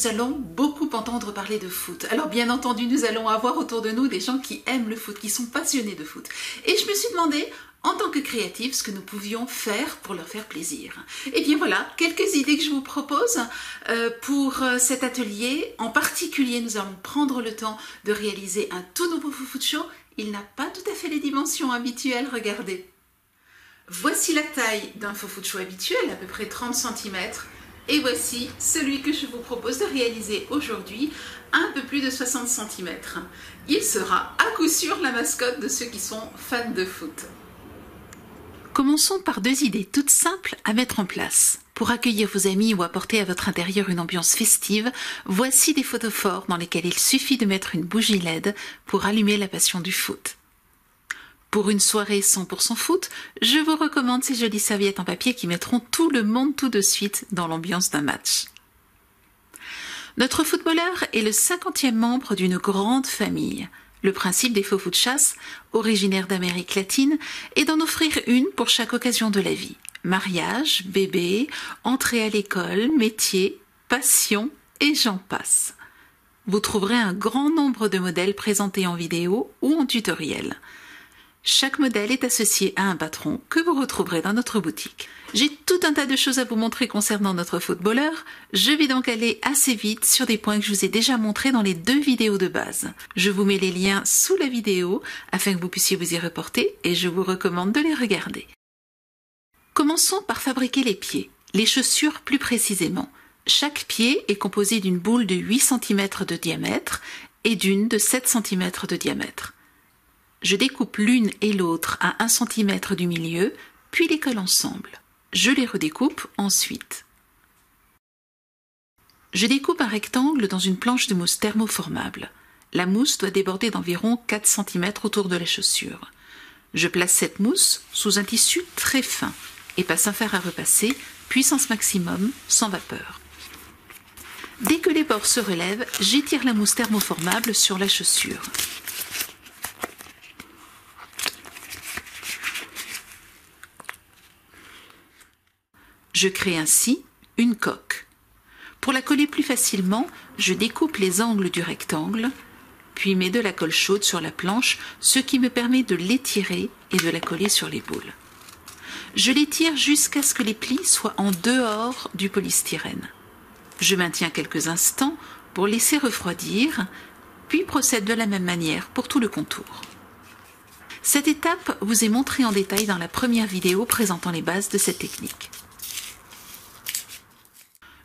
allons beaucoup entendre parler de foot. Alors bien entendu, nous allons avoir autour de nous des gens qui aiment le foot, qui sont passionnés de foot. Et je me suis demandé, en tant que créative, ce que nous pouvions faire pour leur faire plaisir. Et bien voilà, quelques idées que je vous propose pour cet atelier. En particulier, nous allons prendre le temps de réaliser un tout nouveau foot show. Il n'a pas tout à fait les dimensions habituelles, regardez. Voici la taille d'un foot show habituel, à peu près 30 cm. Et voici celui que je vous propose de réaliser aujourd'hui, un peu plus de 60 cm. Il sera à coup sûr la mascotte de ceux qui sont fans de foot. Commençons par deux idées toutes simples à mettre en place. Pour accueillir vos amis ou apporter à votre intérieur une ambiance festive, voici des photophores dans lesquels il suffit de mettre une bougie LED pour allumer la passion du foot. Pour une soirée 100% foot, je vous recommande ces jolies serviettes en papier qui mettront tout le monde tout de suite dans l'ambiance d'un match. Notre footballeur est le 50e membre d'une grande famille. Le principe des faux foot chasse, originaire d'Amérique latine, est d'en offrir une pour chaque occasion de la vie. Mariage, bébé, entrée à l'école, métier, passion et j'en passe. Vous trouverez un grand nombre de modèles présentés en vidéo ou en tutoriel. Chaque modèle est associé à un patron que vous retrouverez dans notre boutique. J'ai tout un tas de choses à vous montrer concernant notre footballeur. Je vais donc aller assez vite sur des points que je vous ai déjà montrés dans les deux vidéos de base. Je vous mets les liens sous la vidéo afin que vous puissiez vous y reporter et je vous recommande de les regarder. Commençons par fabriquer les pieds, les chaussures plus précisément. Chaque pied est composé d'une boule de 8 cm de diamètre et d'une de 7 cm de diamètre. Je découpe l'une et l'autre à 1 cm du milieu, puis les colle ensemble. Je les redécoupe ensuite. Je découpe un rectangle dans une planche de mousse thermoformable. La mousse doit déborder d'environ 4 cm autour de la chaussure. Je place cette mousse sous un tissu très fin, épaisse à faire à repasser, puissance maximum, sans vapeur. Dès que les bords se relèvent, j'étire la mousse thermoformable sur la chaussure. Je crée ainsi une coque. Pour la coller plus facilement, je découpe les angles du rectangle, puis mets de la colle chaude sur la planche, ce qui me permet de l'étirer et de la coller sur les boules. Je l'étire jusqu'à ce que les plis soient en dehors du polystyrène. Je maintiens quelques instants pour laisser refroidir, puis procède de la même manière pour tout le contour. Cette étape vous est montrée en détail dans la première vidéo présentant les bases de cette technique.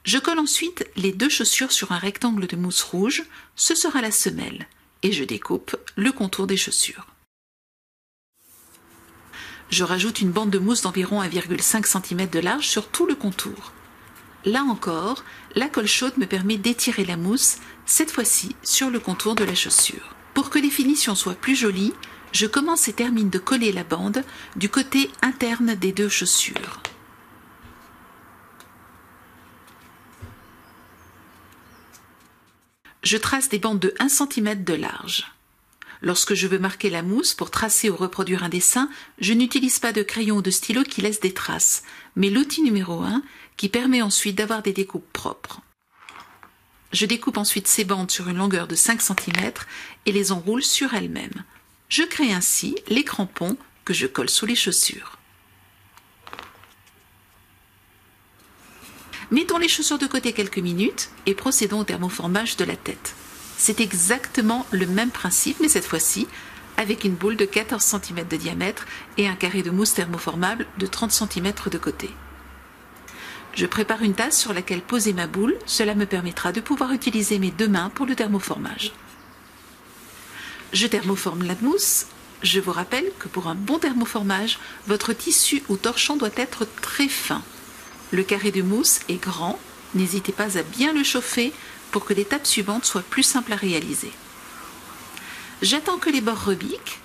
Je colle ensuite les deux chaussures sur un rectangle de mousse rouge, ce sera la semelle, et je découpe le contour des chaussures. Je rajoute une bande de mousse d'environ 1,5 cm de large sur tout le contour. Là encore, la colle chaude me permet d'étirer la mousse, cette fois-ci sur le contour de la chaussure. Pour que les finitions soient plus jolies, je commence et termine de coller la bande du côté interne des deux chaussures. Je trace des bandes de 1 cm de large. Lorsque je veux marquer la mousse pour tracer ou reproduire un dessin, je n'utilise pas de crayon ou de stylo qui laissent des traces, mais l'outil numéro 1 qui permet ensuite d'avoir des découpes propres. Je découpe ensuite ces bandes sur une longueur de 5 cm et les enroule sur elles-mêmes. Je crée ainsi les crampons que je colle sous les chaussures. Mettons les chaussures de côté quelques minutes et procédons au thermoformage de la tête. C'est exactement le même principe, mais cette fois-ci avec une boule de 14 cm de diamètre et un carré de mousse thermoformable de 30 cm de côté. Je prépare une tasse sur laquelle poser ma boule, cela me permettra de pouvoir utiliser mes deux mains pour le thermoformage. Je thermoforme la mousse. Je vous rappelle que pour un bon thermoformage, votre tissu ou torchon doit être très fin. Le carré de mousse est grand, n'hésitez pas à bien le chauffer pour que l'étape suivante soit plus simple à réaliser. J'attends que les bords rebiquent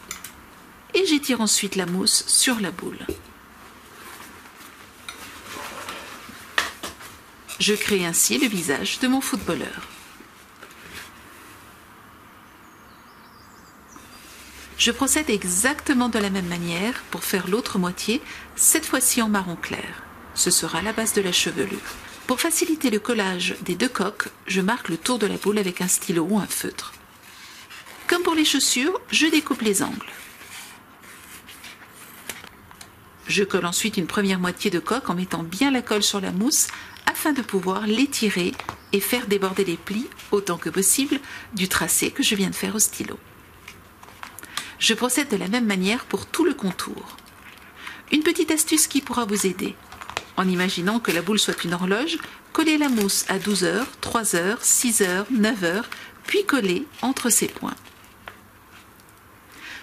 et j'étire ensuite la mousse sur la boule. Je crée ainsi le visage de mon footballeur. Je procède exactement de la même manière pour faire l'autre moitié, cette fois-ci en marron clair. Ce sera la base de la chevelure. Pour faciliter le collage des deux coques, je marque le tour de la boule avec un stylo ou un feutre. Comme pour les chaussures, je découpe les angles. Je colle ensuite une première moitié de coque en mettant bien la colle sur la mousse afin de pouvoir l'étirer et faire déborder les plis autant que possible du tracé que je viens de faire au stylo. Je procède de la même manière pour tout le contour. Une petite astuce qui pourra vous aider. En imaginant que la boule soit une horloge, collez la mousse à 12 heures, 3 heures, 6 heures, 9 heures, puis collez entre ces points.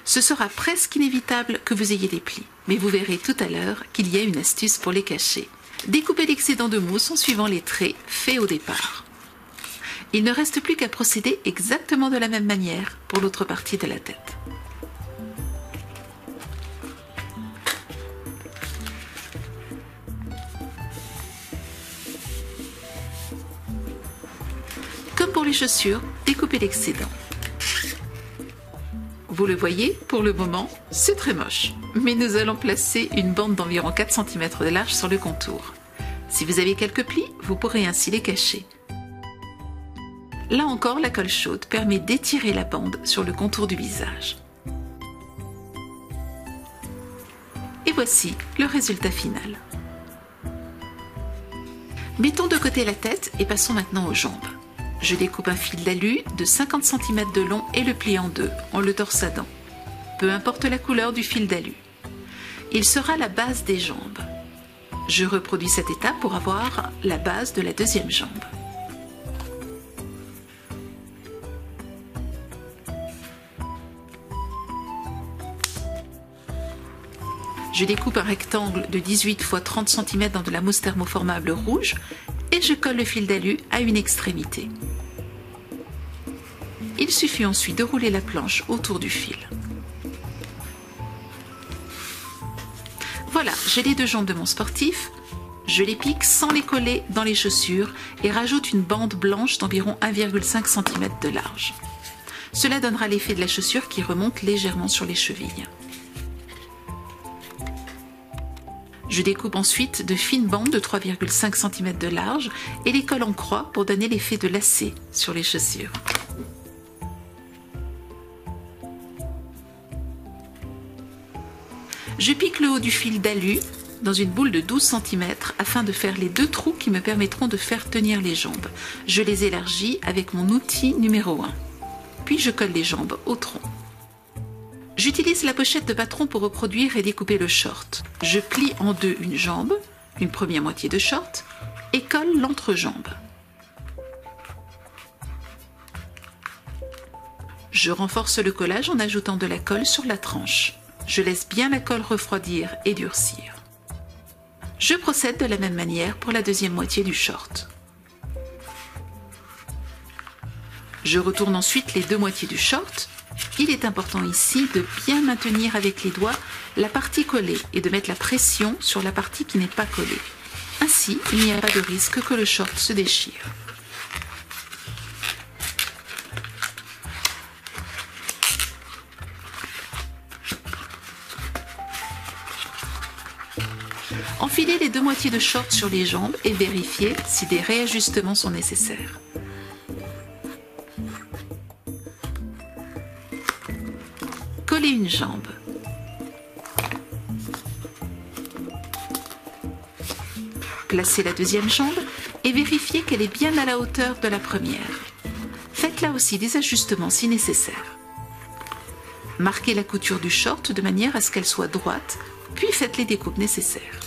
Ce sera presque inévitable que vous ayez des plis, mais vous verrez tout à l'heure qu'il y a une astuce pour les cacher. Découpez l'excédent de mousse en suivant les traits faits au départ. Il ne reste plus qu'à procéder exactement de la même manière pour l'autre partie de la tête. Comme pour les chaussures, découpez l'excédent. Vous le voyez, pour le moment, c'est très moche. Mais nous allons placer une bande d'environ 4 cm de large sur le contour. Si vous avez quelques plis, vous pourrez ainsi les cacher. Là encore, la colle chaude permet d'étirer la bande sur le contour du visage. Et voici le résultat final. Mettons de côté la tête et passons maintenant aux jambes. Je découpe un fil d'alu de 50 cm de long et le plie en deux, en le torsadant. Peu importe la couleur du fil d'alu. Il sera la base des jambes. Je reproduis cette étape pour avoir la base de la deuxième jambe. Je découpe un rectangle de 18 x 30 cm dans de la mousse thermoformable rouge et je colle le fil d'alu à une extrémité. Il suffit ensuite de rouler la planche autour du fil. Voilà, j'ai les deux jambes de mon sportif. Je les pique sans les coller dans les chaussures et rajoute une bande blanche d'environ 1,5 cm de large. Cela donnera l'effet de la chaussure qui remonte légèrement sur les chevilles. Je découpe ensuite de fines bandes de 3,5 cm de large et les colle en croix pour donner l'effet de lacet sur les chaussures. Je pique le haut du fil d'alu dans une boule de 12 cm afin de faire les deux trous qui me permettront de faire tenir les jambes. Je les élargis avec mon outil numéro 1. Puis je colle les jambes au tronc. J'utilise la pochette de patron pour reproduire et découper le short. Je plie en deux une jambe, une première moitié de short, et colle l'entrejambe. Je renforce le collage en ajoutant de la colle sur la tranche. Je laisse bien la colle refroidir et durcir. Je procède de la même manière pour la deuxième moitié du short. Je retourne ensuite les deux moitiés du short. Il est important ici de bien maintenir avec les doigts la partie collée et de mettre la pression sur la partie qui n'est pas collée. Ainsi, il n'y a pas de risque que le short se déchire. Enfilez les deux moitiés de short sur les jambes et vérifiez si des réajustements sont nécessaires. Collez une jambe. Placez la deuxième jambe et vérifiez qu'elle est bien à la hauteur de la première. Faites là aussi des ajustements si nécessaire. Marquez la couture du short de manière à ce qu'elle soit droite, puis faites les découpes nécessaires.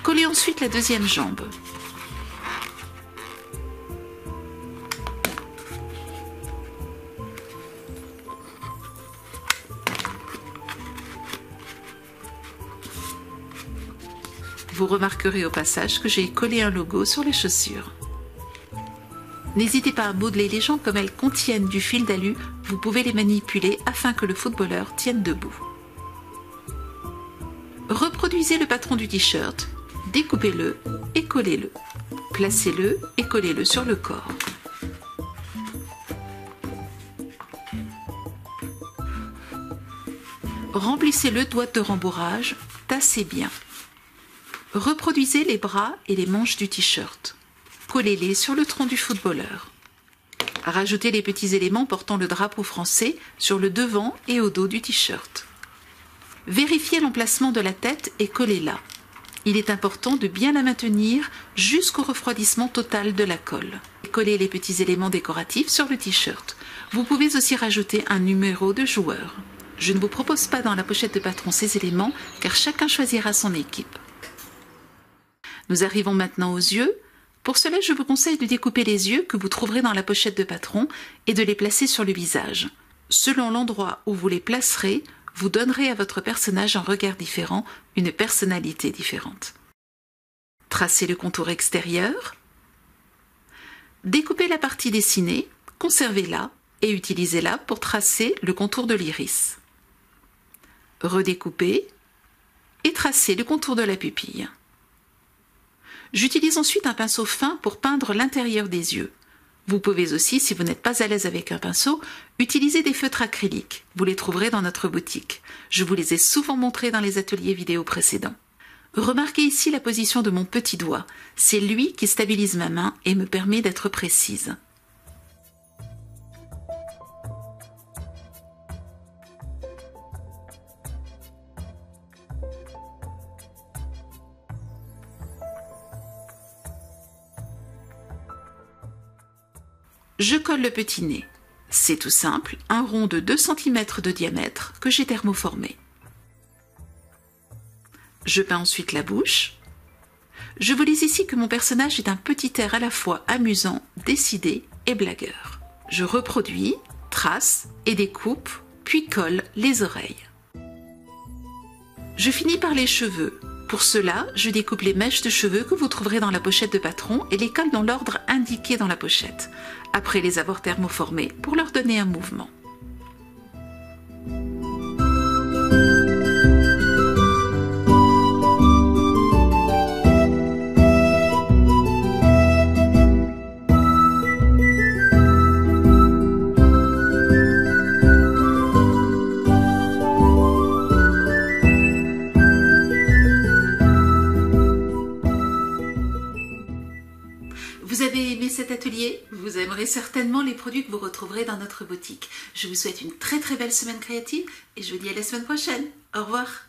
Collez ensuite la deuxième jambe. Vous remarquerez au passage que j'ai collé un logo sur les chaussures. N'hésitez pas à modeler les jambes comme elles contiennent du fil d'alu, vous pouvez les manipuler afin que le footballeur tienne debout. Reproduisez le patron du t-shirt, découpez-le et collez-le. Placez-le et collez-le sur le corps. Remplissez le doigt de rembourrage, tassez bien. Reproduisez les bras et les manches du t-shirt. Collez-les sur le tronc du footballeur. Rajoutez les petits éléments portant le drapeau français sur le devant et au dos du t-shirt. Vérifiez l'emplacement de la tête et collez-la. Il est important de bien la maintenir jusqu'au refroidissement total de la colle. Collez les petits éléments décoratifs sur le t-shirt. Vous pouvez aussi rajouter un numéro de joueur. Je ne vous propose pas dans la pochette de patron ces éléments car chacun choisira son équipe. Nous arrivons maintenant aux yeux. Pour cela, je vous conseille de découper les yeux que vous trouverez dans la pochette de patron et de les placer sur le visage. Selon l'endroit où vous les placerez, vous donnerez à votre personnage un regard différent, une personnalité différente. Tracez le contour extérieur. Découpez la partie dessinée, conservez-la et utilisez-la pour tracer le contour de l'iris. Redécoupez et tracez le contour de la pupille. J'utilise ensuite un pinceau fin pour peindre l'intérieur des yeux. Vous pouvez aussi, si vous n'êtes pas à l'aise avec un pinceau, utiliser des feutres acryliques. Vous les trouverez dans notre boutique. Je vous les ai souvent montrés dans les ateliers vidéo précédents. Remarquez ici la position de mon petit doigt. C'est lui qui stabilise ma main et me permet d'être précise. Je colle le petit nez. C'est tout simple, un rond de 2 cm de diamètre que j'ai thermoformé. Je peins ensuite la bouche. Je vous dis ici que mon personnage est un petit air à la fois amusant, décidé et blagueur. Je reproduis, trace et découpe, puis colle les oreilles. Je finis par les cheveux. Pour cela, je découpe les mèches de cheveux que vous trouverez dans la pochette de patron et les colle dans l'ordre indiqué dans la pochette, après les avoir thermoformés pour leur donner un mouvement. Vous avez aimé cet atelier? Vous aimerez certainement les produits que vous retrouverez dans notre boutique. Je vous souhaite une très belle semaine créative et je vous dis à la semaine prochaine. Au revoir.